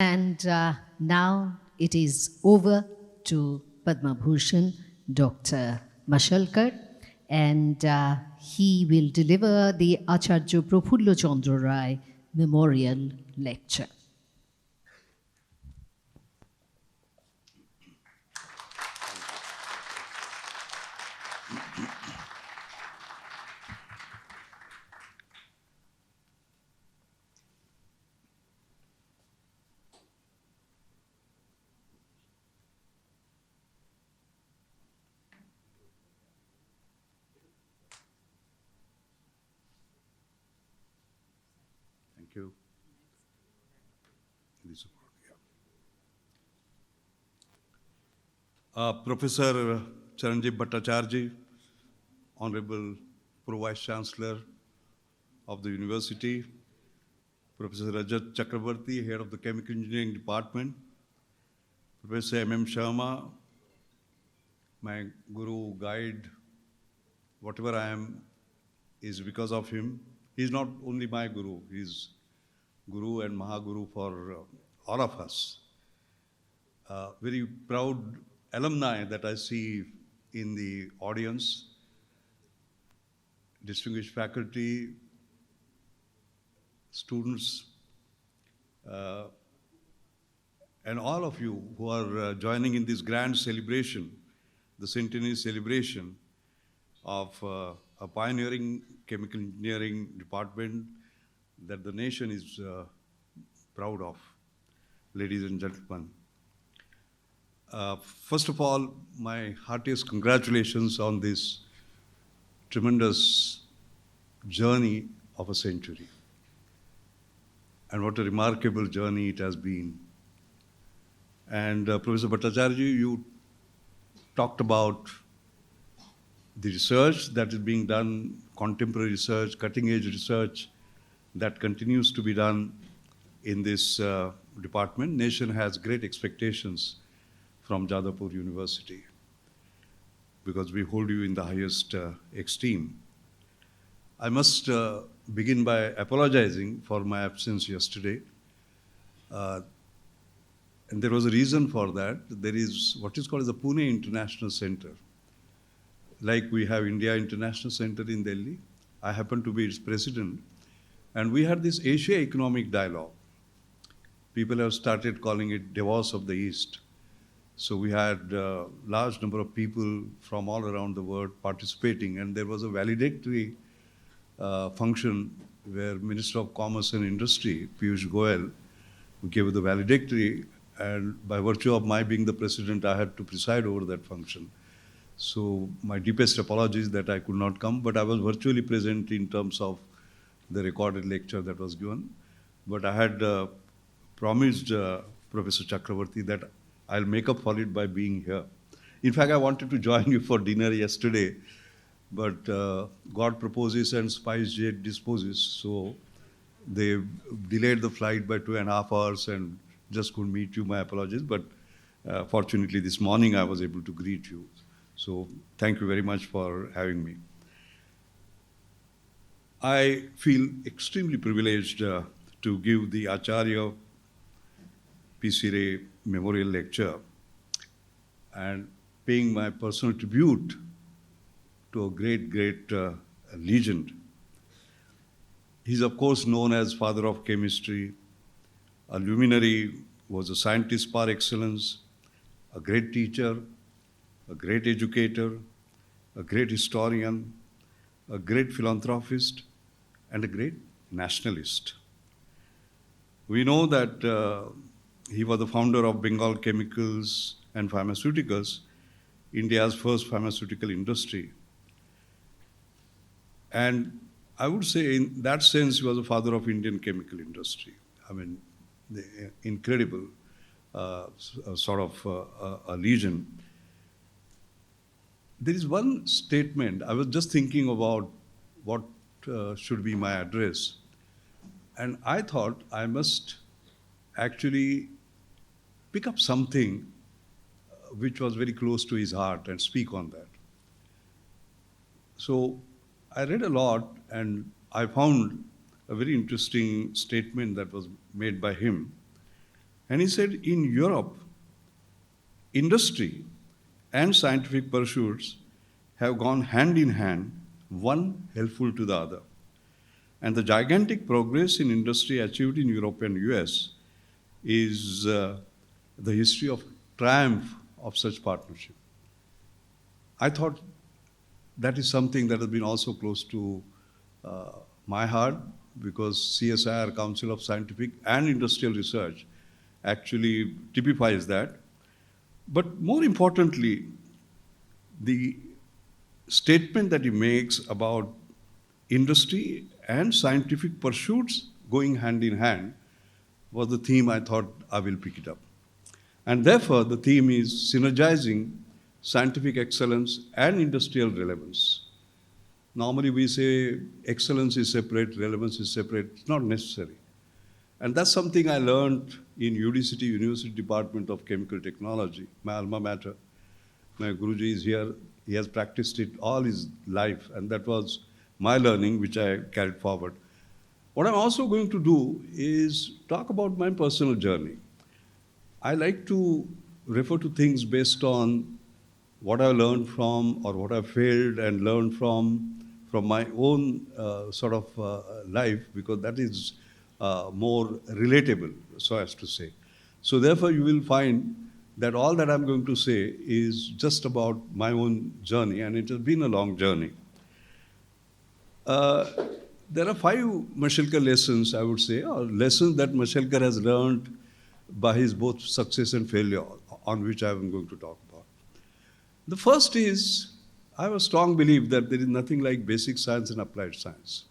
And now it is over to Padma Vibhushan, Dr. Mashelkar, and he will deliver the Acharya Prafulla Chandra Memorial Lecture. Thank you. Professor Charanjit Bhattacharya, Honorable Pro Vice Chancellor of the University, Professor Rajat Chakrabarti, Head of the Chemical Engineering Department, Professor M.M. Sharma, my guru, guide, whatever I am is because of him. He's not only my guru, he's guru and Mahaguru for all of us. Very proud alumni that I see in the audience, distinguished faculty, students, and all of you who are joining in this grand celebration, the centenary celebration of a pioneering chemical engineering department that the nation is proud of, ladies and gentlemen. First of all, my heartiest congratulations on this tremendous journey of a century. And what a remarkable journey it has been. And Professor Bhattacharya, you talked about the research that is being done, contemporary research, cutting-edge research that continues to be done in this department. Nation has great expectations from Jadavpur University because we hold you in the highest esteem. I must begin by apologizing for my absence yesterday. And there was a reason for that. There is what is called the Pune International Center. Like we have India International Center in Delhi, I happen to be its president. And we had this Asia Economic Dialogue. People have started calling it Davos of the East. So we had a large number of people from all around the world participating, and there was a valedictory function where Minister of Commerce and Industry, Piyush Goyal, gave the valedictory, and by virtue of my being the president, I had to preside over that function. So my deepest apologies that I could not come, but I was virtually present in terms of the recorded lecture that was given. But I had promised Professor Chakrabarti that I'll make up for it by being here. In fact, I wanted to join you for dinner yesterday, but God proposes and SpiceJet disposes. So they delayed the flight by 2.5 hours and just couldn't meet you. My apologies. But fortunately, this morning I was able to greet you. So thank you very much for having me. I feel extremely privileged to give the Acharya P.C. Ray Memorial Lecture and paying my personal tribute to a great legend. He's of course known as father of chemistry, a luminary, was a scientist par excellence, a great teacher, a great educator, a great historian, a great philanthropist, and a great nationalist. We know that he was the founder of Bengal Chemicals and Pharmaceuticals, India's first pharmaceutical industry. And I would say in that sense, he was the father of Indian chemical industry. I mean, the incredible sort of a legend. There is one statement, I was just thinking about what should be my address. And I thought I must actually pick up something which was very close to his heart and speak on that. So I read a lot and I found a very interesting statement that was made by him. And he said, in Europe, industry and scientific pursuits have gone hand in hand, one helpful to the other. And the gigantic progress in industry achieved in Europe and US is the history of triumph of such partnership. I thought that is something that has been also close to my heart, because CSIR, Council of Scientific and Industrial Research, actually typifies that. But more importantly, the statement that he makes about industry and scientific pursuits going hand in hand was the theme I thought I will pick it up. And therefore, the theme is synergizing scientific excellence and industrial relevance. Normally we say excellence is separate, relevance is separate. It's not necessary. And that's something I learned in UDCT, University Department of Chemical Technology, my alma mater. My Guruji is here. He has practiced it all his life, and that was my learning, which I carried forward. What I'm also going to do is talk about my personal journey. I like to refer to things based on what I learned from, or what I failed and learned from my own life, because that is more relatable, so as to say. So therefore, you will find that all that I'm going to say is just about my own journey, and it has been a long journey. There are 5 Mashelkar lessons, I would say, or lessons that Mashelkar has learned by his both success and failure, on which I am going to talk about. The first is, I have a strong belief that there is nothing like basic science and applied science,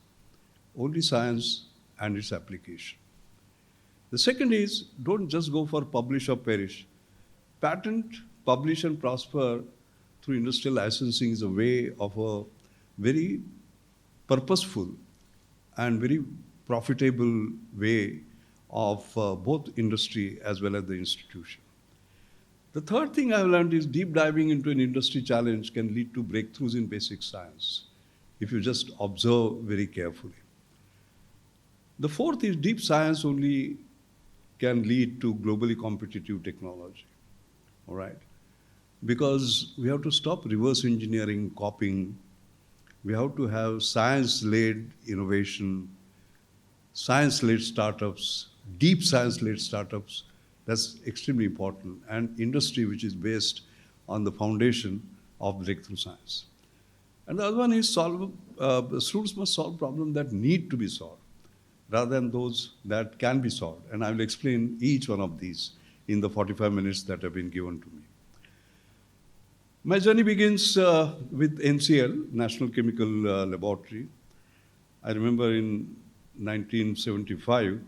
only science and its application. The second is, don't just go for publish or perish. Patent, publish and prosper through industrial licensing is a way of a very purposeful and very profitable way of both industry as well as the institution. The third thing I've learned is deep diving into an industry challenge can lead to breakthroughs in basic science if you just observe very carefully. The fourth is deep science only can lead to globally competitive technology, all right? Because we have to stop reverse engineering, copying. We have to have science-led innovation, science-led startups, deep science-led startups. That's extremely important. And industry which is based on the foundation of breakthrough science. And the other one is students must solve problems that need to be solved, rather than those that can be solved. And I will explain each one of these in the 45 minutes that have been given to me. My journey begins with NCL, National Chemical Laboratory. I remember in 1975,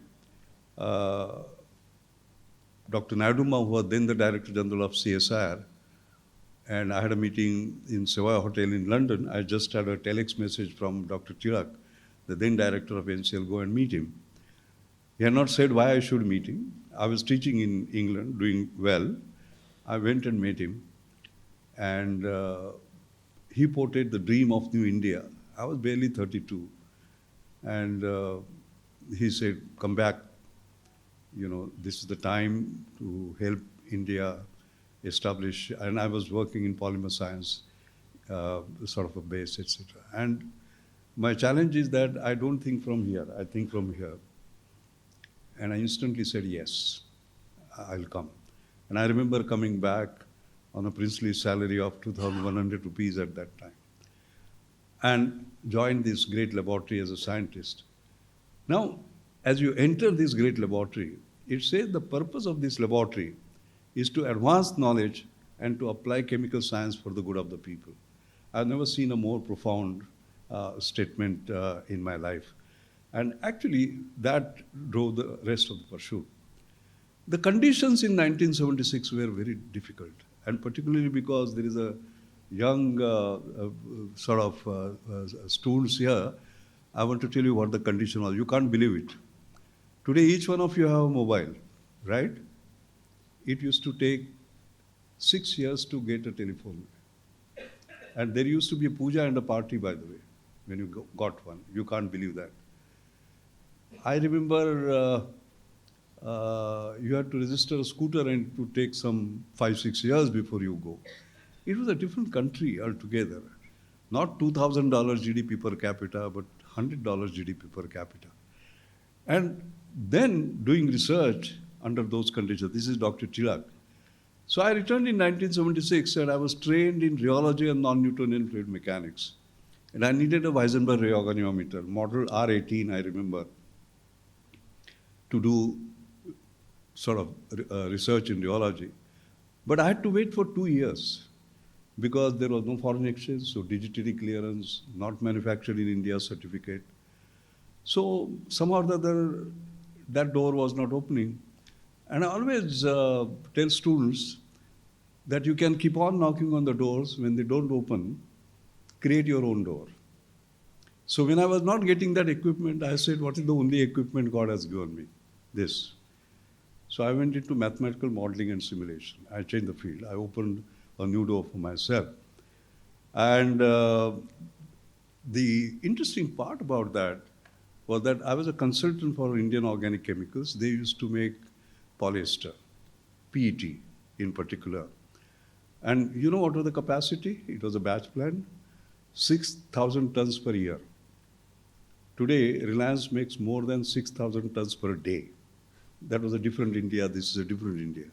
Dr. Naiduma, who was then the Director General of CSIR, and I had a meeting in Savoy Hotel in London. I just had a telex message from Dr. Tirak, the then Director of NCL, go and meet him. He had not said why I should meet him. I was teaching in England, doing well. I went and met him, and he portrayed the dream of New India. I was barely 32, and he said, come back, this is the time to help India establish, and I was working in polymer science, sort of a base, etc. And my challenge is that I don't think from here, I think from here. And I instantly said, yes, I'll come. And I remember coming back on a princely salary of 2,100 rupees at that time, and joined this great laboratory as a scientist. Now, as you enter this great laboratory, it says the purpose of this laboratory is to advance knowledge and to apply chemical science for the good of the people. I've never seen a more profound statement in my life. And actually, that drove the rest of the pursuit. The conditions in 1976 were very difficult, and particularly because there is a young students here. I want to tell you what the condition was. You can't believe it. Today, each one of you have a mobile, right? It used to take 6 years to get a telephone. And there used to be a puja and a party, by the way, when you got one. You can't believe that. I remember you had to register a scooter and it would take some 5-6 years before you go. It was a different country altogether. Not $2,000 GDP per capita, but $100 GDP per capita. And then doing research under those conditions, this is Dr. Tilak. So I returned in 1976 and I was trained in rheology and non-Newtonian fluid mechanics. And I needed a Weissenberg rheogoniometer, model R18, I remember, to do sort of research in rheology. But I had to wait for 2 years because there was no foreign exchange, so digitally clearance, not manufactured in India certificate. So somehow or other, that door was not opening. And I always tell students that you can keep on knocking on the doors. When they don't open, create your own door. So when I was not getting that equipment, I said, what is the only equipment God has given me? This. So I went into mathematical modeling and simulation. I changed the field. I opened a new door for myself. And the interesting part about that was that I was a consultant for Indian Organic Chemicals. They used to make polyester, PET in particular. And you know what was the capacity? It was a batch plant, 6,000 tons per year. Today, Reliance makes more than 6,000 tons per day. That was a different India, this is a different India.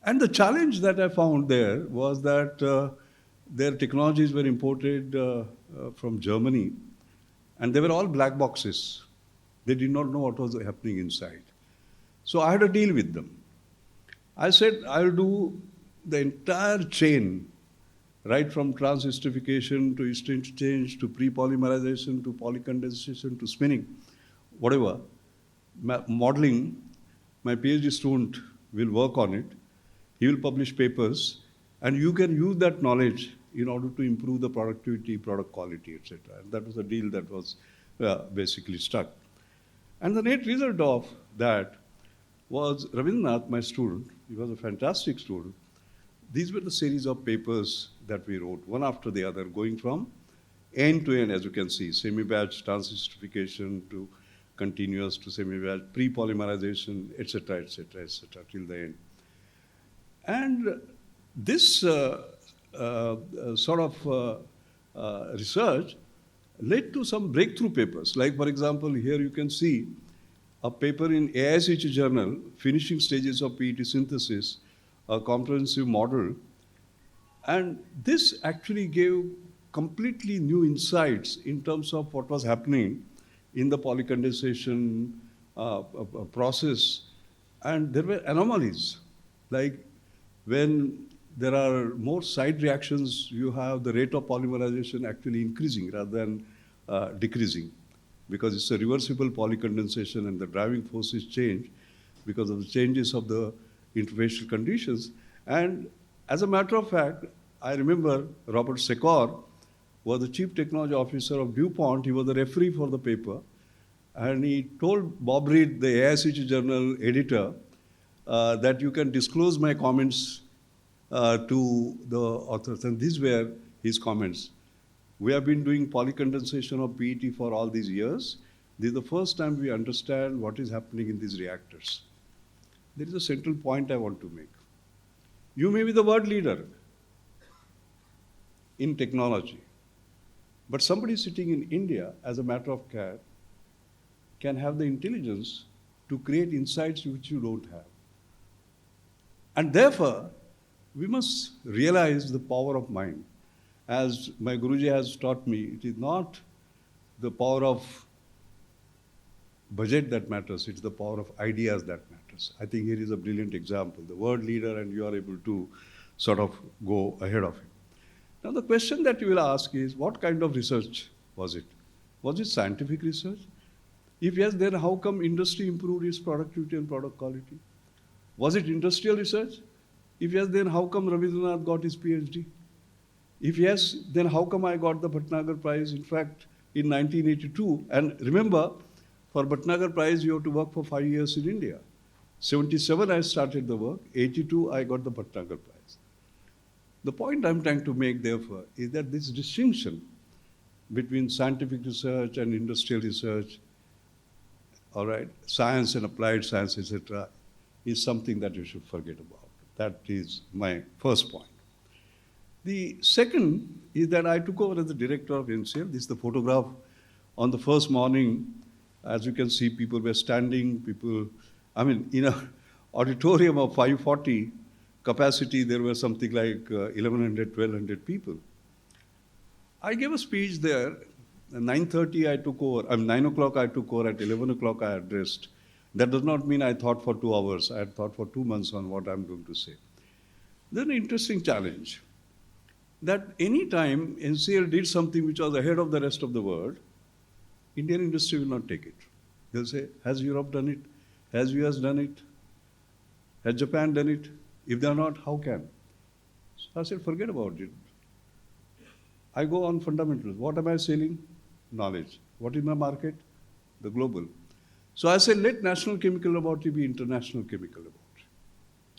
And the challenge that I found there was that their technologies were imported from Germany, and they were all black boxes. They did not know what was happening inside. So I had to deal with them. I said, I'll do the entire chain, right from trans-esterification to yeast interchange to pre-polymerization to polycondensation to spinning, whatever. Modeling, my PhD student will work on it. He will publish papers, and you can use that knowledge in order to improve the productivity, product quality, etc. And that was a deal that was basically struck. And the net result of that was Ravindranath, my student. He was a fantastic student. These were the series of papers that we wrote, one after the other, going from end to end, as you can see, semi-batch trans-esterification to continuous to semi-batch, pre-polymerization, etc., till the end. And this research led to some breakthrough papers. Like, for example, here you can see a paper in AISH journal, Finishing Stages of PET Synthesis, a comprehensive model. And this actually gave completely new insights in terms of what was happening in the polycondensation process. And there were anomalies, like when there are more side reactions, you have the rate of polymerization actually increasing rather than decreasing, because it's a reversible polycondensation and the driving forces change because of the changes of the interfacial conditions. And as a matter of fact, I remember Robert Secor was the chief technology officer of DuPont. He was the referee for the paper. And he told Bob Reed, the AISH journal editor, that you can disclose my comments to the authors. And these were his comments. We have been doing polycondensation of PET for all these years. This is the first time we understand what is happening in these reactors. There is a central point I want to make. You may be the world leader in technology, but somebody sitting in India, as a matter of fact, can have the intelligence to create insights which you don't have. And therefore, we must realize the power of mind. As my Guruji has taught me, it is not the power of budget that matters, it's the power of ideas that matters. I think here is a brilliant example. The world leader, and you are able to sort of go ahead of him. Now the question that you will ask is, what kind of research was it? Was it scientific research? If yes, then how come industry improved its productivity and product quality? Was it industrial research? If yes, then how come Ravindranath got his PhD? If yes, then how come I got the Bhatnagar Prize, in fact, in 1982? And remember, for Bhatnagar Prize, you have to work for 5 years in India. 77, I started the work. 82, I got the Bhatnagar Prize. The point I'm trying to make, therefore, is that this distinction between scientific research and industrial research all right, science and applied science, etc., is something that you should forget about. That is my first point. The second is that I took over as the director of NCL. This is the photograph on the first morning. As you can see, people were standing, in an auditorium of 540 capacity, there were something like 1,100, 1,200 people. I gave a speech there. At 9:30 I took over, 9 o'clock I took over, at 11 o'clock I addressed. That does not mean I thought for 2 hours. I had thought for 2 months on what I'm going to say. Then an interesting challenge, that any time NCL did something which was ahead of the rest of the world, Indian industry will not take it. They'll say, has Europe done it? Has US done it? Has Japan done it? If they're not, how can? So I said, forget about it. I go on fundamentals. What am I selling? Knowledge. What is my market? The global. So I said, let National Chemical Laboratory be International Chemical Laboratory.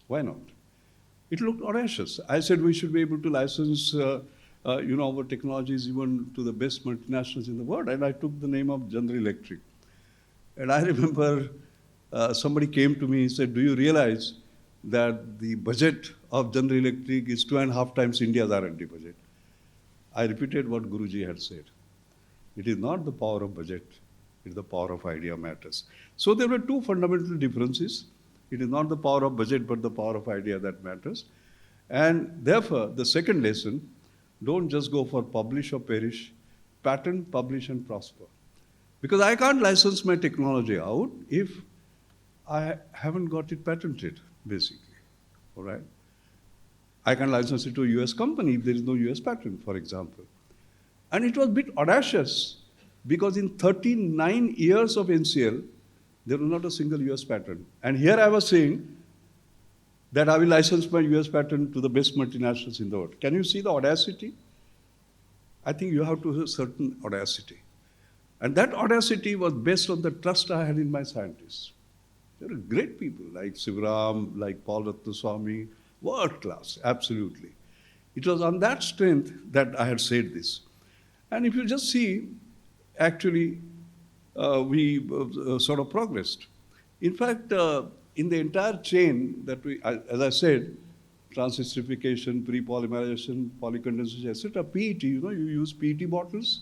Why not? It looked audacious. I said we should be able to license our technologies even to the best multinationals in the world. And I took the name of General Electric. And I remember somebody came to me and said, do you realize that the budget of General Electric is 2.5 times India's R&D budget? I repeated what Guruji had said. It is not the power of budget, it is the power of idea matters. So there were two fundamental differences. It is not the power of budget, but the power of idea that matters. And therefore, the second lesson, don't just go for publish or perish, patent, publish and prosper. Because I can't license my technology out if I haven't got it patented, basically, all right? I can license it to a US company if there is no US patent, for example. And it was a bit audacious because in 39 years of NCL, there was not a single US patent. And here I was saying that I will license my US patent to the best multinationals in the world. Can you see the audacity? I think you have to have certain audacity. And that audacity was based on the trust I had in my scientists. They were great people like Sivaram, like Paul Ratnaswamy, world class, absolutely. It was on that strength that I had said this. And if you just see, actually, we sort of progressed. In fact, in the entire chain that we, as I said, transesterification, pre-polymerization, polycondensation, etc., PET, you use PET bottles.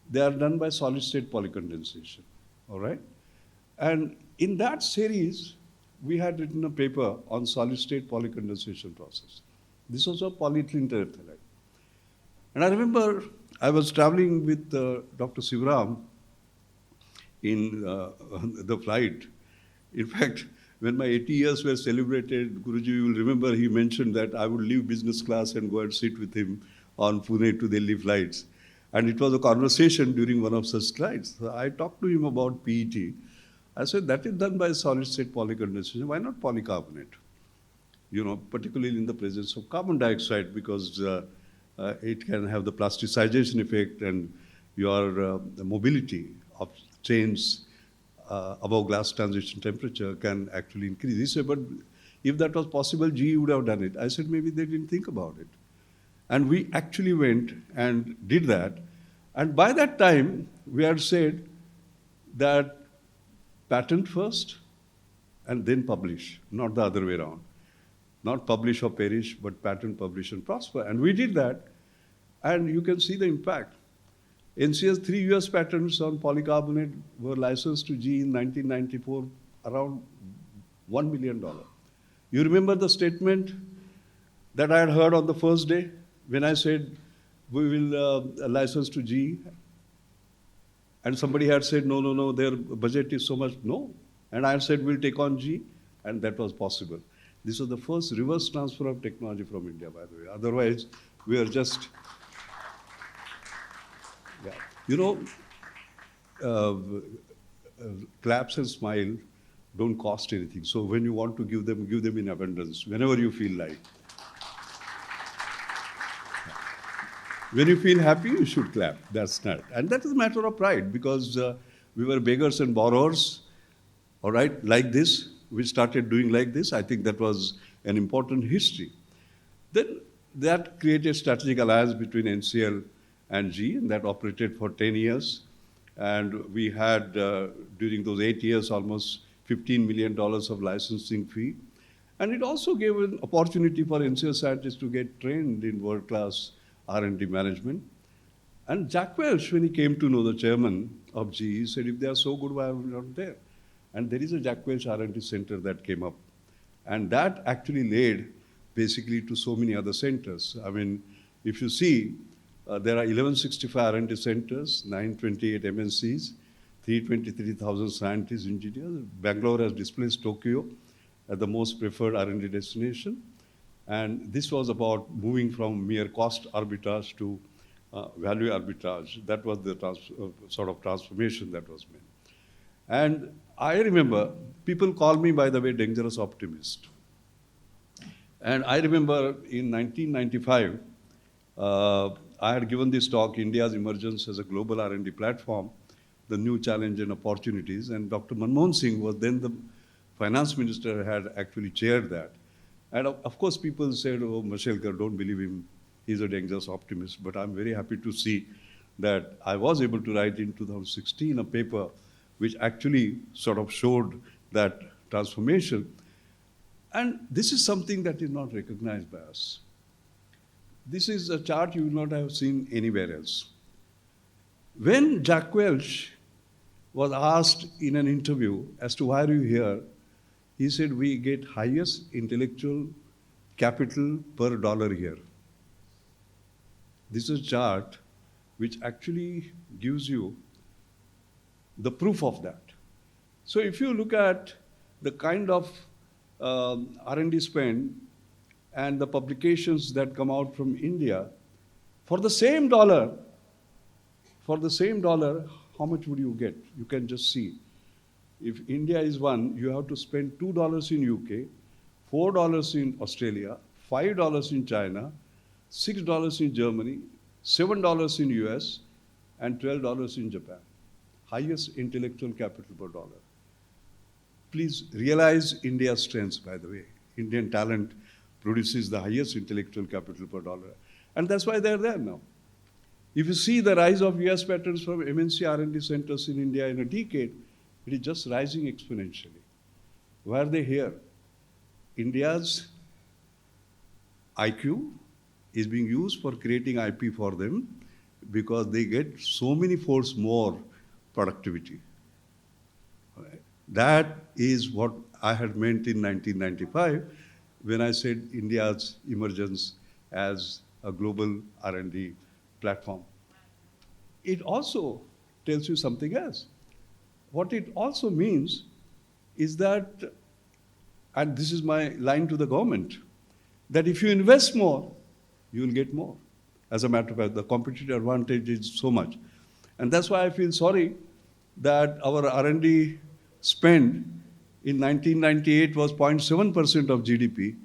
They are done by solid-state polycondensation, all right? And in that series, we had written a paper on solid-state polycondensation process. This was a polyethylene terephthalate. And I remember I was traveling with Dr. Sivaram in the flight. In fact, when my 80 years were celebrated, Guruji, you will remember he mentioned that I would leave business class and go and sit with him on Pune to Delhi flights. And it was a conversation during one of such flights. So I talked to him about PET. I said, that is done by solid-state polycondensation. Why not polycarbonate? Particularly in the presence of carbon dioxide, because it can have the plasticization effect and your mobility of chains above glass transition temperature can actually increase. He said, but if that was possible, GE would have done it. I said, maybe they didn't think about it. And we actually went and did that. And by that time, we had said that patent first and then publish, not the other way around. Not publish or perish, but patent, publish and prosper. And we did that. And you can see the impact. NCL's 3 US patents on polycarbonate were licensed to GE in 1994, around $1 million. You remember the statement that I had heard on the first day when I said, we will license to GE? And somebody had said, no, their budget is so much. No. And I had said, we'll take on GE. And that was possible. This was the first reverse transfer of technology from India, by the way. Otherwise, we are just... claps and smile don't cost anything. So when you want to give them in abundance, whenever you feel like. When you feel happy, you should clap. That's not. And that is a matter of pride because we were beggars and borrowers, all right, like this. We started doing like this. I think that was an important history. Then that created strategic alliance between NCL and GE, and that operated for 10 years. And we had, during those 8 years, almost $15 million of licensing fee. And it also gave an opportunity for NCS scientists to get trained in world-class R&D management. And Jack Welch, when he came to know the chairman of GE, said, if they are so good, why are we not there? And there is a Jack Welch R&D center that came up. And that actually led basically to so many other centers. I mean, if you see, there are 1165 R&D centers, 928 MNCs, 323,000 scientists, engineers. Bangalore has displaced Tokyo as the most preferred R&D destination. And this was about moving from mere cost arbitrage to value arbitrage. That was the sort of transformation that was made. And I remember people call me, by the way, dangerous optimist. And I remember in 1995, I had given this talk, India's Emergence as a Global R&D Platform, the New Challenge and Opportunities. And Dr. Manmohan Singh was then the finance minister, had actually chaired that. And of course, people said, oh, Mashelkar, don't believe him. He's a dangerous optimist. But I'm very happy to see that I was able to write in 2016 a paper which actually sort of showed that transformation. And this is something that is not recognized by us. This is a chart you will not have seen anywhere else. When Jack Welch was asked in an interview as to why are you here, he said, we get highest intellectual capital per dollar here. This is a chart which actually gives you the proof of that. So if you look at the kind of R&D spend and the publications that come out from India, for the same dollar, how much would you get? You can just see. If India is one, you have to spend $2 in UK, $4 in Australia, $5 in China, $6 in Germany, $7 in US, and $12 in Japan. Highest intellectual capital per dollar. Please realize India's strengths, by the way. Indian talent produces the highest intellectual capital per dollar. And that's why they're there now. If you see the rise of US patents from MNC R&D centers in India in a decade, it is just rising exponentially. Why are they here? India's IQ is being used for creating IP for them because they get so many folds more productivity. That is what I had meant in 1995 when I said India's emergence as a global R&D platform. It also tells you something else. What it also means is that, and this is my line to the government, that if you invest more, you will get more. As a matter of fact, the competitive advantage is so much. And that's why I feel sorry that our R&D spend in 1998 was 0.7% of GDP,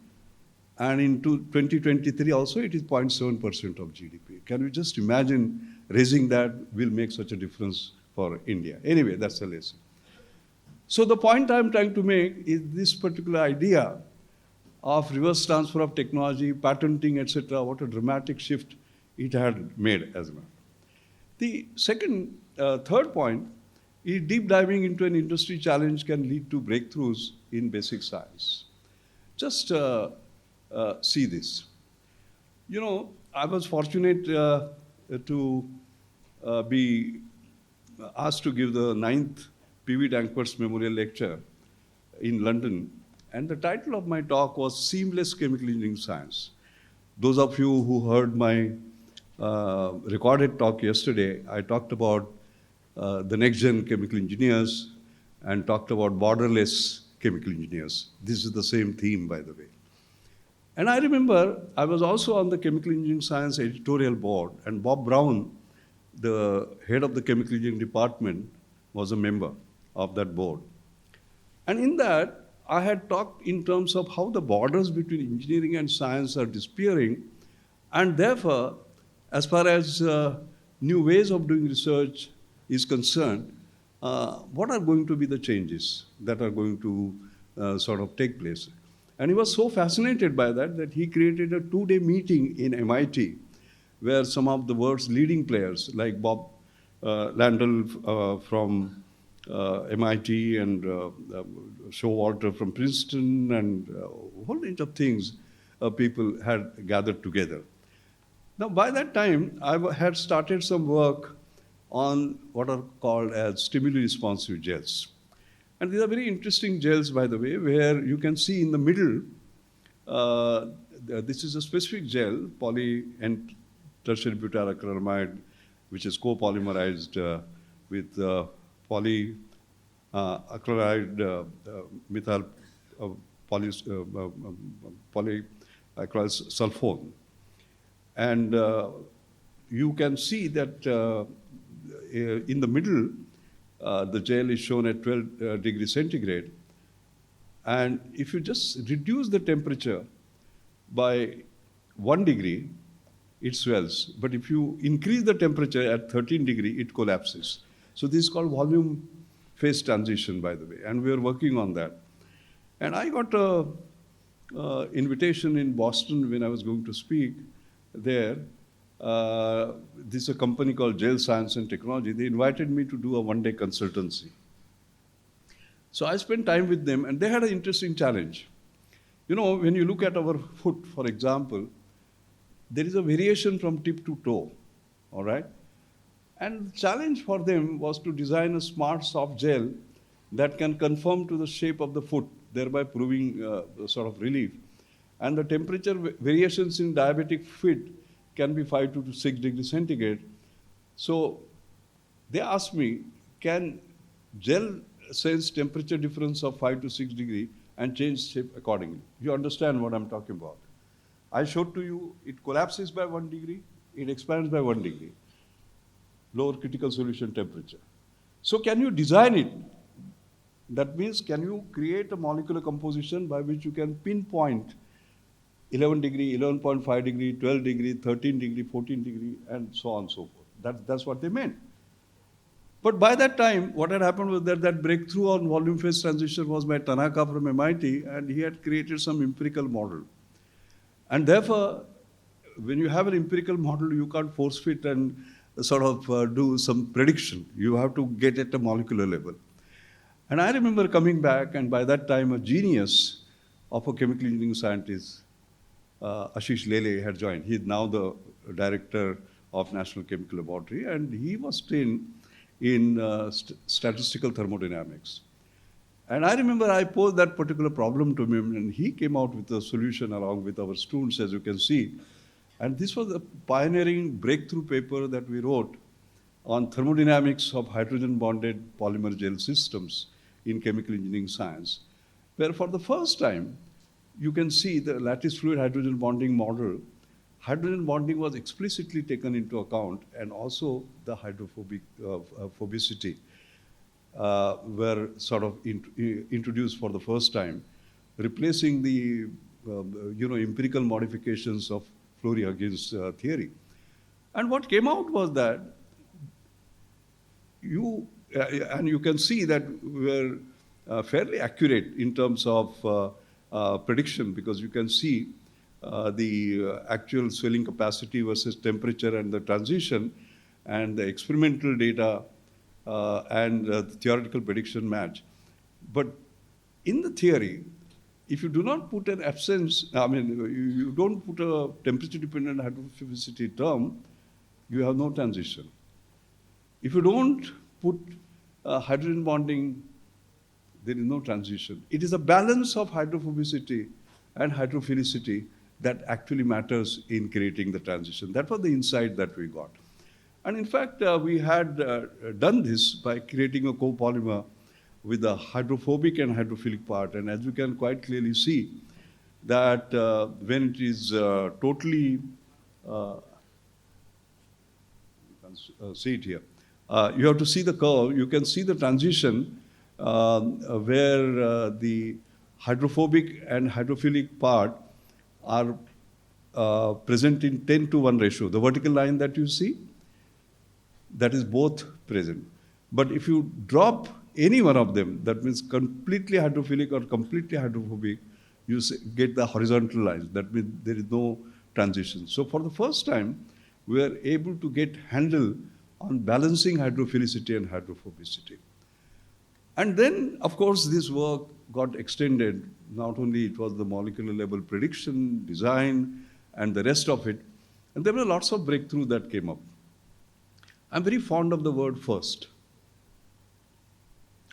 and in 2023 also it is 0.7% of GDP. Can you just imagine raising that will make such a difference for India? Anyway, that's a lesson. So the point I'm trying to make is this particular idea of reverse transfer of technology, patenting, etc., what a dramatic shift it had made as well. The third point is deep diving into an industry challenge can lead to breakthroughs in basic science. Just see this. You know, I was fortunate to be asked to give the 9th P.V. Dankwards Memorial Lecture in London, and the title of my talk was Seamless Chemical Engineering Science. Those of you who heard my recorded talk yesterday, I talked about the next-gen chemical engineers and talked about borderless chemical engineers. This is the same theme, by the way. And I remember I was also on the Chemical Engineering Science editorial board, and Bob Brown, the head of the Chemical Engineering department, was a member of that board. And in that, I had talked in terms of how the borders between engineering and science are disappearing, and therefore, as far as new ways of doing research is concerned, what are going to be the changes that are going to sort of take place? And he was so fascinated by that that he created a 2-day meeting in MIT where some of the world's leading players like Bob Landell from MIT, and Showalter from Princeton, and a whole range of things people had gathered together. Now, by that time, had started some work on what are called as stimuli-responsive gels. And these are very interesting gels, by the way, where you can see in the middle, this is a specific gel, poly and tertiary butyracrylamide, which is copolymerized with polyacrylide methyl polyacryl sulfone. And you can see that in the middle, the gel is shown at 12 degrees centigrade. And if you just reduce the temperature by 1 degree, it swells. But if you increase the temperature at 13 degree, it collapses. So this is called volume phase transition, by the way. And we are working on that. And I got an invitation in Boston when I was going to speak there. This is a company called Gel Science and Technology. They invited me to do a one-day consultancy. So I spent time with them, and they had an interesting challenge. You know, when you look at our foot, for example, there is a variation from tip to toe, all right? And the challenge for them was to design a smart soft gel that can conform to the shape of the foot, thereby proving sort of relief. And the temperature variations in diabetic feet can be 5 to 6 degrees centigrade. So they asked me, can gel sense temperature difference of 5 to 6 degree and change shape accordingly? You understand what I'm talking about. I showed to you, it collapses by 1 degree, it expands by 1 degree, lower critical solution temperature. So can you design it? That means, can you create a molecular composition by which you can pinpoint 11 degree, 11.5 degree, 12 degree, 13 degree, 14 degree, and so on and so forth. That's what they meant. But by that time, what had happened was that breakthrough on volume phase transition was by Tanaka from MIT, and he had created some empirical model. And therefore, when you have an empirical model, you can't force fit and sort of do some prediction. You have to get at a molecular level. And I remember coming back, and by that time, a genius of a chemical engineering scientist, Ashish Lele, had joined. He is now the director of National Chemical Laboratory, and he was trained in statistical thermodynamics. And I remember I posed that particular problem to him, and he came out with a solution along with our students, as you can see. And this was a pioneering breakthrough paper that we wrote on thermodynamics of hydrogen-bonded polymer gel systems in chemical engineering science, where for the first time, you can see the lattice fluid hydrogen bonding model. Hydrogen bonding was explicitly taken into account, and also the hydrophobic phobicity were sort of introduced for the first time, replacing the empirical modifications of Fleury-Huggins theory. And what came out was that you can see that we were fairly accurate in terms of prediction, because you can see the actual swelling capacity versus temperature and the transition, and the experimental data and the theoretical prediction match. But in the theory, if you do not put an absence, you don't put a temperature-dependent hydrophobicity term, you have no transition. If you don't put hydrogen bonding, there is no transition. It is a balance of hydrophobicity and hydrophilicity that actually matters in creating the transition. That was the insight that we got. And in fact, we had done this by creating a copolymer with a hydrophobic and hydrophilic part. And as you can quite clearly see, that when it is totally, you can see it here. You have to see the curve. You can see the transition where the hydrophobic and hydrophilic part are present in 10:1 ratio. The vertical line that you see, that is both present. But if you drop any one of them, that means completely hydrophilic or completely hydrophobic, you get the horizontal lines. That means there is no transition. So for the first time, we are able to get handle on balancing hydrophilicity and hydrophobicity. And then, of course, this work got extended. Not only it was the molecular level prediction, design, and the rest of it, and there were lots of breakthroughs that came up. I'm very fond of the word first.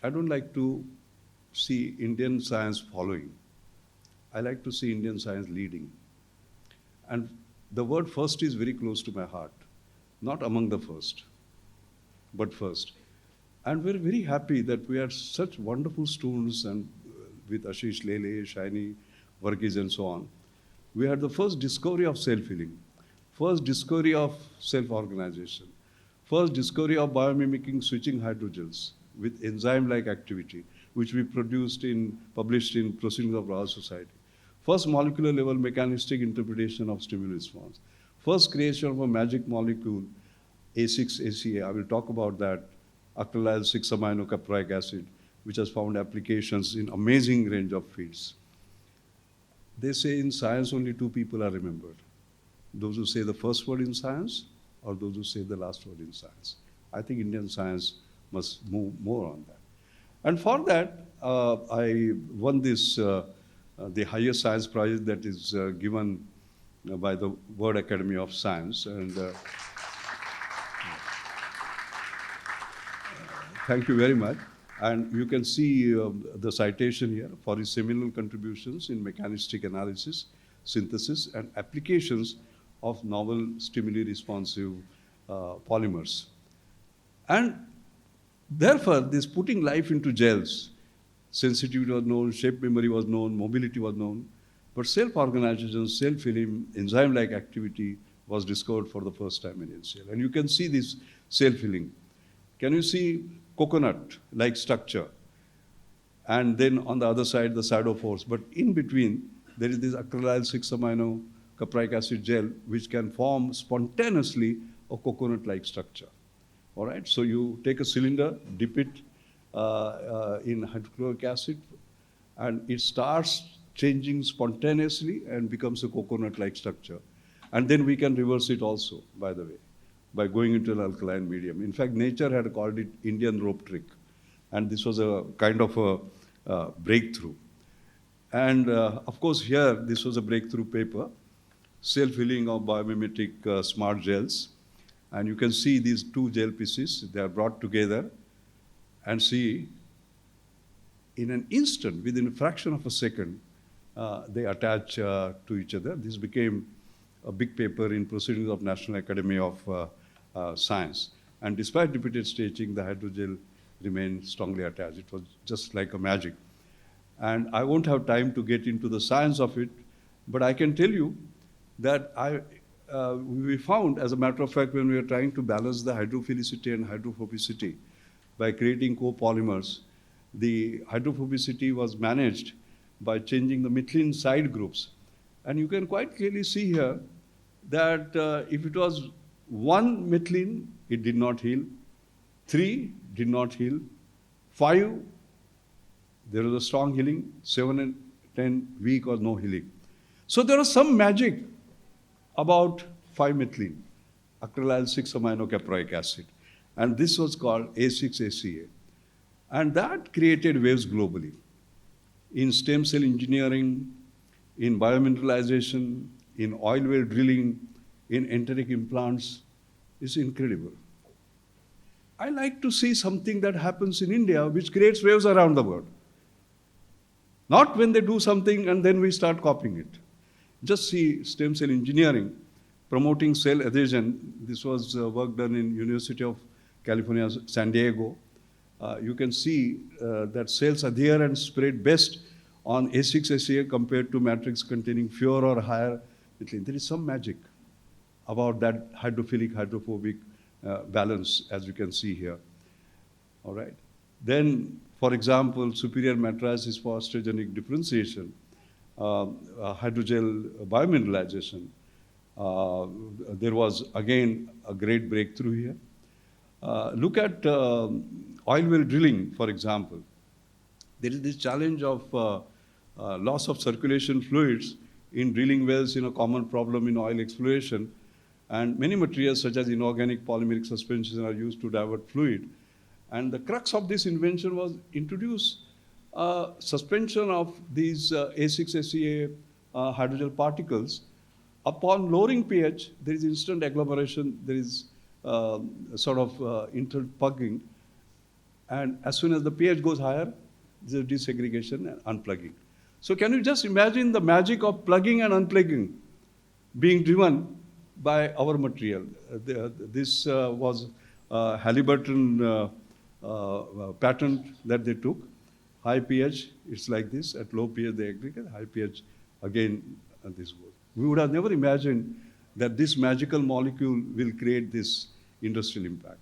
I don't like to see Indian science following. I like to see Indian science leading. And the word first is very close to my heart. Not among the first, but first. And we're very happy that we had such wonderful students, and with Ashish Lele, Shaini, Varghese, and so on. We had the first discovery of self-healing, first discovery of self-organization, first discovery of biomimicking switching hydrogels with enzyme-like activity, which we published in Proceedings of Royal Society. First molecular level mechanistic interpretation of stimulus response. First creation of a magic molecule, A6-ACA. I will talk about that, acrylyl 6-aminocaproic acid, which has found applications in amazing range of fields. They say in science only two people are remembered. Those who say the first word in science or those who say the last word in science. I think Indian science must move more on that. And for that, I won this, the highest science prize that is given by the World Academy of Science. And thank you very much. And you can see the citation here for his seminal contributions in mechanistic analysis, synthesis, and applications of novel stimuli-responsive polymers. And therefore, this putting life into gels, sensitivity was known, shape memory was known, mobility was known, but self-organization, self-healing, enzyme-like activity was discovered for the first time in HCl. And you can see this self-healing. Can you see coconut-like structure? And then on the other side, the siderophores. But in between, there is this acrylyl 6-aminocaproic acid gel, which can form spontaneously a coconut-like structure. All right, so you take a cylinder, dip it in hydrochloric acid, and it starts changing spontaneously and becomes a coconut-like structure. And then we can reverse it also, by the way, by going into an alkaline medium. In fact, nature had called it Indian rope trick, and this was a kind of a breakthrough. And of course, here, this was a breakthrough paper, self-healing of biomimetic smart gels. And you can see these two gel pieces, they are brought together, and see, in an instant, within a fraction of a second, they attach to each other. This became a big paper in Proceedings of National Academy of Science. And despite repeated staging, the hydrogel remained strongly attached. It was just like a magic. And I won't have time to get into the science of it, but I can tell you that we found, as a matter of fact, when we were trying to balance the hydrophilicity and hydrophobicity by creating copolymers, the hydrophobicity was managed by changing the methylene side groups. And you can quite clearly see here that if it was 1 methylene, it did not heal. 3 did not heal. 5, there was a strong healing. 7 and 10, weak or no healing. So there was some magic about 5-methylene, acrylyl 6-aminocaproic acid. And this was called A6-ACA. And that created waves globally in stem cell engineering, in biomineralization, in oil well drilling, in enteric implants. It's incredible. I like to see something that happens in India which creates waves around the world. Not when they do something and then we start copying it. Just see stem cell engineering, promoting cell adhesion. This was work done in University of California, San Diego. You can see that cells adhere and spread best on A6-ACA compared to matrix containing fewer or higher methylene. There is some magic about that hydrophilic, hydrophobic balance, as you can see here. All right. Then, for example, superior matrices for estrogenic differentiation, hydrogel biomineralization. There was, again, a great breakthrough here. Look at oil well drilling, for example. There is this challenge of loss of circulation fluids in drilling wells, a common problem in oil exploration. And many materials such as inorganic polymeric suspensions are used to divert fluid. And the crux of this invention was introduce suspension of these A6SEA hydrogel particles. Upon lowering pH, there is instant agglomeration, there is interpugging, and as soon as the pH goes higher, there is desegregation and unplugging. So can you just imagine the magic of plugging and unplugging being driven by our material? This was Halliburton patent that they took. High pH, it's like this. At low pH, they aggregate. High pH, again, this goes. We would have never imagined that this magical molecule will create this industrial impact.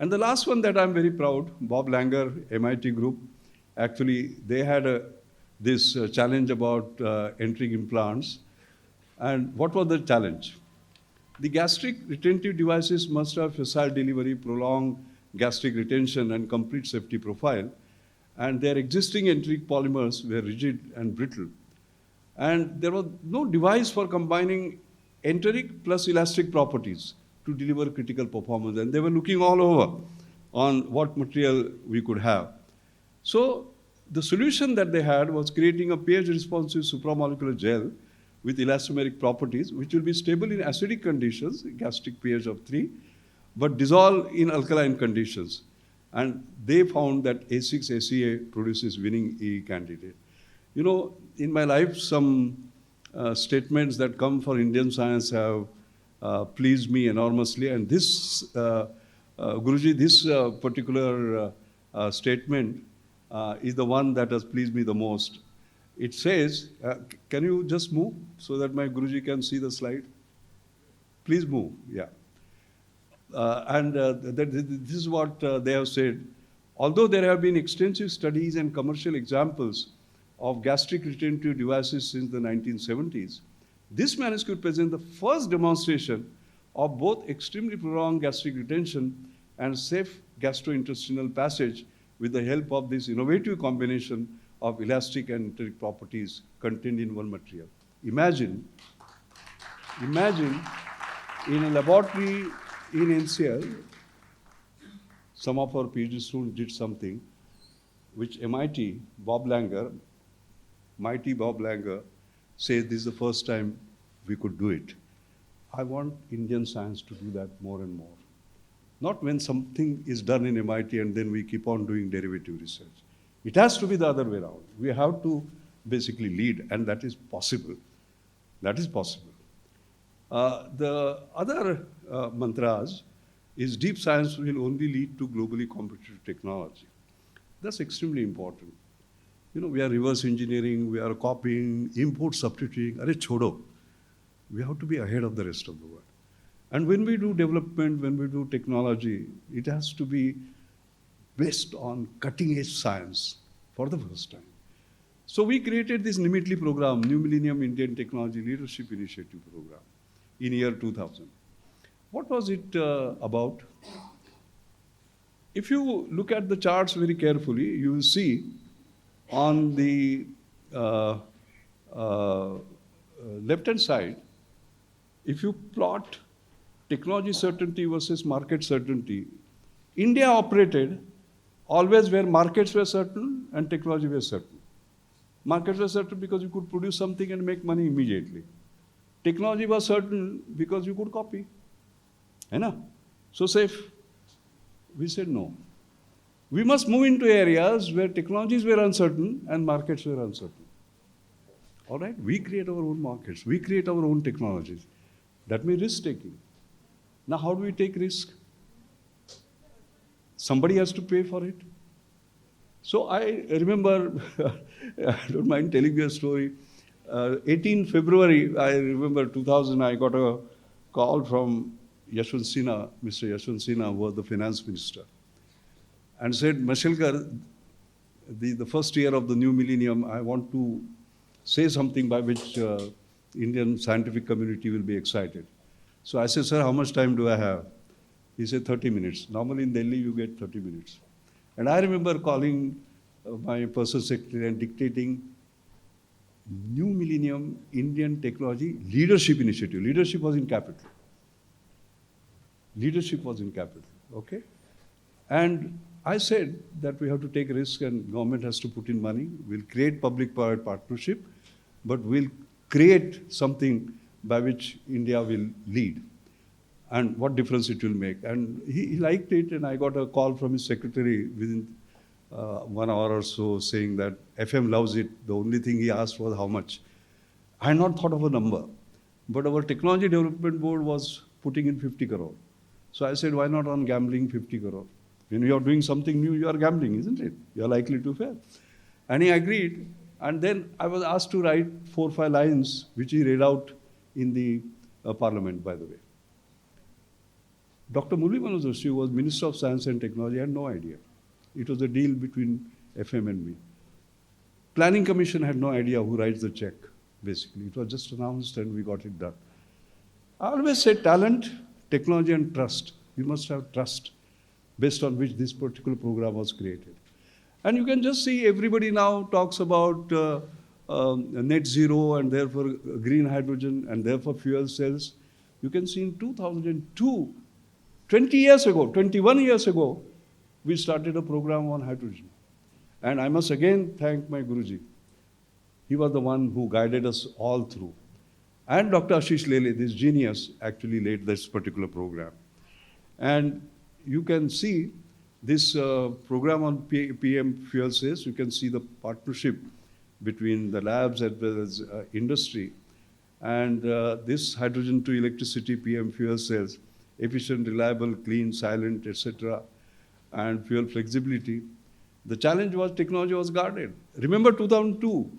And the last one that I'm very proud, Bob Langer, MIT group, actually, they had this challenge about entering implants. And what was the challenge? The gastric retentive devices must have facile delivery, prolonged gastric retention, and complete safety profile. And their existing enteric polymers were rigid and brittle. And there was no device for combining enteric plus elastic properties to deliver critical performance. And they were looking all over on what material we could have. So the solution that they had was creating a pH-responsive supramolecular gel with elastomeric properties, which will be stable in acidic conditions, gastric pH of 3, but dissolve in alkaline conditions. And they found that A6SEA produces winning E candidate. You know, in my life, some statements that come for Indian science have pleased me enormously. And this, Guruji, this particular statement is the one that has pleased me the most. It says, can you just move so that my Guruji can see the slide? Please move, yeah. This is what they have said. Although there have been extensive studies and commercial examples of gastric retentive devices since the 1970s, this manuscript presents the first demonstration of both extremely prolonged gastric retention and safe gastrointestinal passage with the help of this innovative combination of elastic and enteric properties contained in one material. Imagine in a laboratory in NCL, some of our PhD students did something which MIT, mighty Bob Langer, says this is the first time we could do it. I want Indian science to do that more and more. Not when something is done in MIT and then we keep on doing derivative research. It has to be the other way around. We have to basically lead, and that is possible. That is possible. The other mantras is deep science will only lead to globally competitive technology. That's extremely important. You know, we are reverse engineering, we are copying, import substituting. Arey chodo. We have to be ahead of the rest of the world. And when we do development, when we do technology, it has to be based on cutting-edge science for the first time. So we created this NIMITLI program, New Millennium Indian Technology Leadership Initiative program, in year 2000. What was it about? If you look at the charts very carefully, you will see on the left-hand side, if you plot technology certainty versus market certainty, India operated always where markets were certain and technology was certain. Markets were certain because you could produce something and make money immediately. Technology was certain because you could copy. So safe. We said no. We must move into areas where technologies were uncertain and markets were uncertain. All right? We create our own markets. We create our own technologies. That means risk-taking. Now, how do we take risk? Somebody has to pay for it. So I remember, I don't mind telling you a story. 18 February, I remember 2000, I got a call from Yashwant Sinha, Mr. Yashwant Sinha, who was the finance minister, and said, Mashelkar, the first year of the new millennium, I want to say something by which Indian scientific community will be excited. So I said, sir, how much time do I have? He said, 30 minutes. Normally in Delhi, you get 30 minutes. And I remember calling my personal secretary and dictating New Millennium Indian Technology Leadership Initiative. Leadership was in capital. leadership was in capital, okay? And I said that we have to take risk and government has to put in money. We'll create public-private partnership, but we'll create something by which India will lead and what difference it will make. And he liked it, and I got a call from his secretary within 1 hour or so saying that FM loves it. The only thing he asked was how much. I had not thought of a number, but our technology development board was putting in 50 crore. So I said, why not on gambling 50 crore? When you are doing something new, you are gambling, isn't it? You are likely to fail. And he agreed. And then I was asked to write 4 or 5 lines, which he read out in the parliament, by the way. Dr. Murli Manoj Joshi was Minister of Science and Technology. I had no idea. It was a deal between FM and me. Planning Commission had no idea who writes the check, basically. It was just announced and we got it done. I always say talent, technology and trust. You must have trust based on which this particular program was created. And you can just see everybody now talks about net zero and therefore green hydrogen and therefore fuel cells. You can see in 2002, 20 years ago, 21 years ago, we started a program on hydrogen. And I must again thank my Guruji. He was the one who guided us all through. And Dr. Ashish Lele, this genius, actually led this particular program. And you can see this program on PM fuel cells. You can see the partnership between the labs as well as industry. And this hydrogen to electricity PM fuel cells, efficient, reliable, clean, silent, etc., and fuel flexibility. The challenge was technology was guarded. Remember 2002,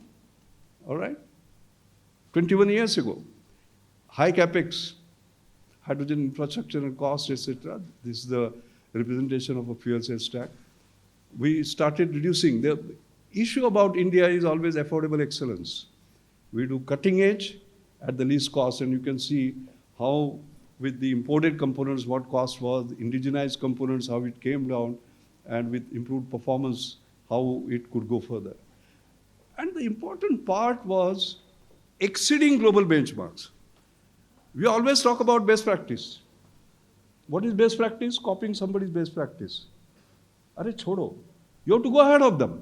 all right? 21 years ago. High capex, hydrogen infrastructure and cost, etc. This is the representation of a fuel cell stack. We started reducing. The issue about India is always affordable excellence. We do cutting edge at the least cost, and you can see how with the imported components, what cost was, indigenized components, how it came down, and with improved performance, how it could go further. And the important part was exceeding global benchmarks. We always talk about best practice. What is best practice? Copying somebody's best practice. Arre chodo. You have to go ahead of them.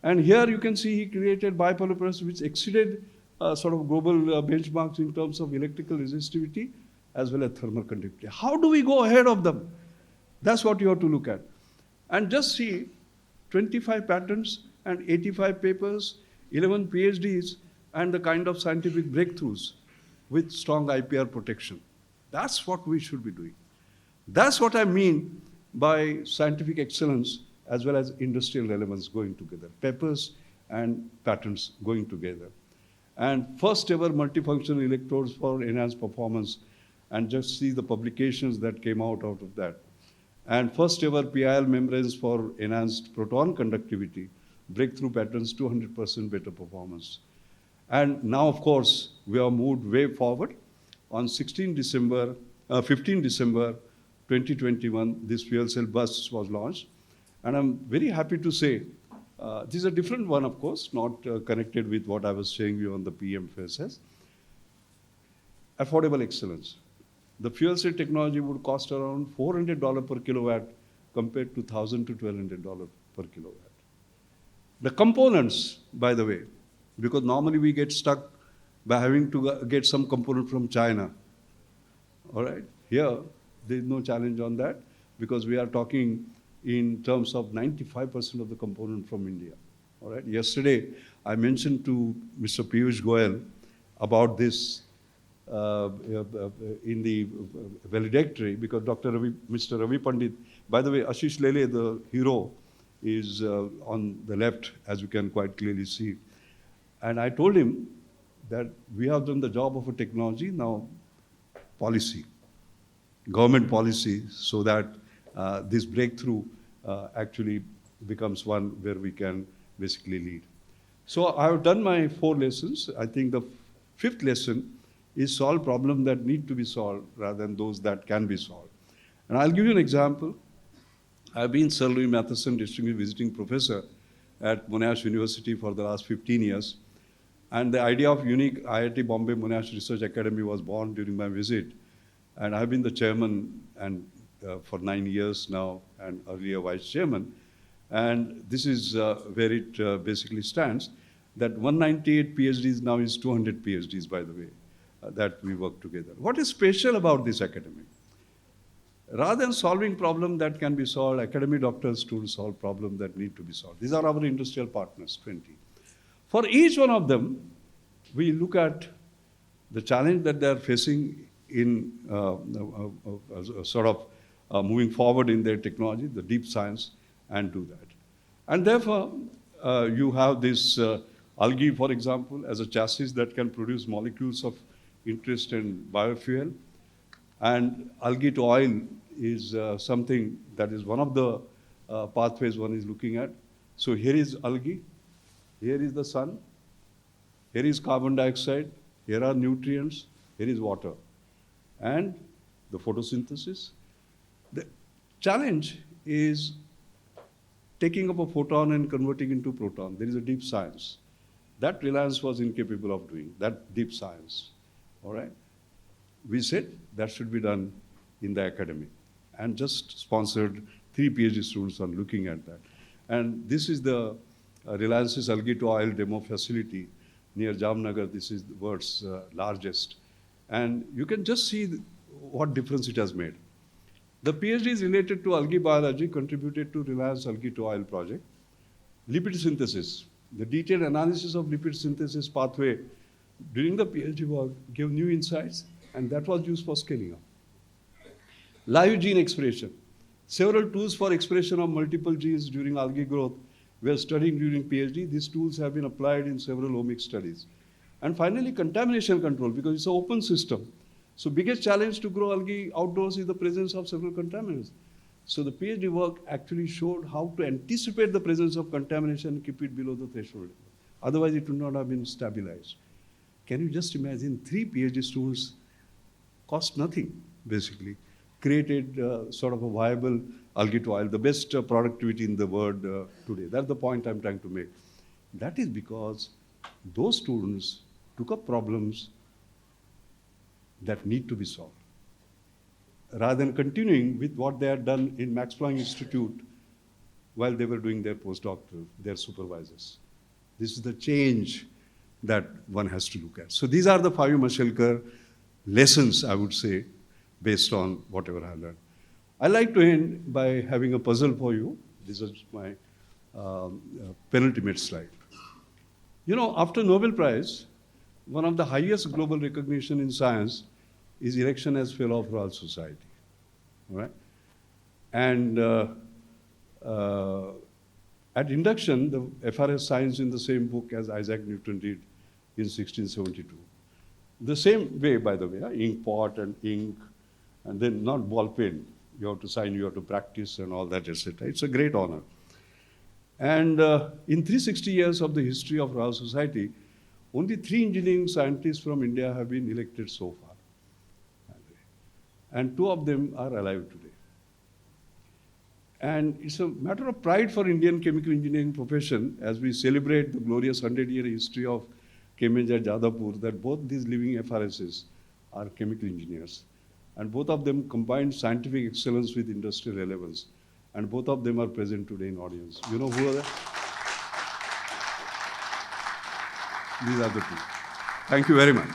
And here you can see he created bipolar press which exceeded sort of global benchmarks in terms of electrical resistivity as well as thermal conductivity. How do we go ahead of them? That's what you have to look at. And just see 25 patents and 85 papers, 11 PhDs, and the kind of scientific breakthroughs with strong IPR protection. That's what we should be doing. That's what I mean by scientific excellence as well as industrial relevance going together. Papers and patents going together. And first ever multifunctional electrodes for enhanced performance, and just see the publications that came out of that. And first ever PIL membranes for enhanced proton conductivity, breakthrough patterns, 200% better performance. And now, of course, we are moved way forward. On 15 December 2021, this fuel cell bus was launched. And I'm very happy to say, this is a different one, of course, not connected with what I was saying you on the PM fuel cells. Affordable excellence. The fuel cell technology would cost around $400 per kilowatt compared to $1,000 to $1,200 per kilowatt. The components, by the way, because normally we get stuck by having to get some component from China. All right? Here, there is no challenge on that because we are talking in terms of 95% of the component from India. All right? Yesterday, I mentioned to Mr. Piyush Goyal about this in the valedictory because Mr. Ravi Pandit, by the way, Ashish Lele, the hero, is on the left, as you can quite clearly see. And I told him that we have done the job of a technology, now policy, government policy, so that this breakthrough actually becomes one where we can basically lead. So I have done my 4 lessons. I think the 5th lesson is solve problems that need to be solved rather than those that can be solved. And I'll give you an example. I've been Sir Louis Matheson Distinguished Visiting Professor at Monash University for the last 15 years. And the idea of unique IIT Bombay Monash Research Academy was born during my visit. And I've been the chairman and for 9 years now, and earlier vice chairman. And this is where it basically stands, that 198 PhDs now is 200 PhDs, by the way, that we work together. What is special about this academy? Rather than solving problems that can be solved, academy doctors to solve problems that need to be solved. These are our industrial partners, 20. For each one of them, we look at the challenge that they are facing in moving forward in their technology, the deep science, and do that. And therefore, you have this algae, for example, as a chassis that can produce molecules of interest in biofuel. And algae to oil is something that is one of the pathways one is looking at. So here is algae, here is the sun, here is carbon dioxide, here are nutrients, here is water, and the photosynthesis. The challenge is taking up a photon and converting into proton. There is a deep science. That Reliance was incapable of doing, that deep science, all right? We said that should be done in the academy, and just sponsored 3 PhD students on looking at that. And this is the Reliance's algae to oil demo facility near Jamnagar. This is the world's largest. And you can just see what difference it has made. The PhDs related to algae biology contributed to Reliance algae to oil project. Lipid synthesis, the detailed analysis of lipid synthesis pathway during the PhD work gave new insights, and that was used for scaling up. Live gene expression. Several tools for expression of multiple genes during algae growth were studied during PhD. These tools have been applied in several omics studies. And finally, contamination control, because it's an open system. So biggest challenge to grow algae outdoors is the presence of several contaminants. So the PhD work actually showed how to anticipate the presence of contamination and keep it below the threshold. Otherwise, it would not have been stabilized. Can you just imagine 3 PhD students, cost nothing, basically, created sort of a viable algae to oil, the best productivity in the world today. That's the point I'm trying to make. That is because those students took up problems that need to be solved, rather than continuing with what they had done in Max Planck Institute while they were doing their postdoctoral, their supervisors. This is the change that one has to look at. So these are the 5 Mashelkar lessons, I would say, based on whatever I learned. I like to end by having a puzzle for you. This is my penultimate slide. You know, after Nobel Prize, one of the highest global recognition in science is election as Fellow of Royal Society, all right? And at induction, the FRS signs in the same book as Isaac Newton did in 1672. The same way, by the way, ink pot and ink, and then not ball pen. You have to sign, you have to practice and all that, etc. It's a great honor. And in 360 years of the history of Royal Society, only 3 engineering scientists from India have been elected so far. And 2 of them are alive today. And it's a matter of pride for Indian chemical engineering profession as we celebrate the glorious 100-year history of Cambridge at Jadavpur that both these living FRSs are chemical engineers. And both of them combine scientific excellence with industrial relevance. And both of them are present today in audience. You know who are they? These are the 2. Thank you very much.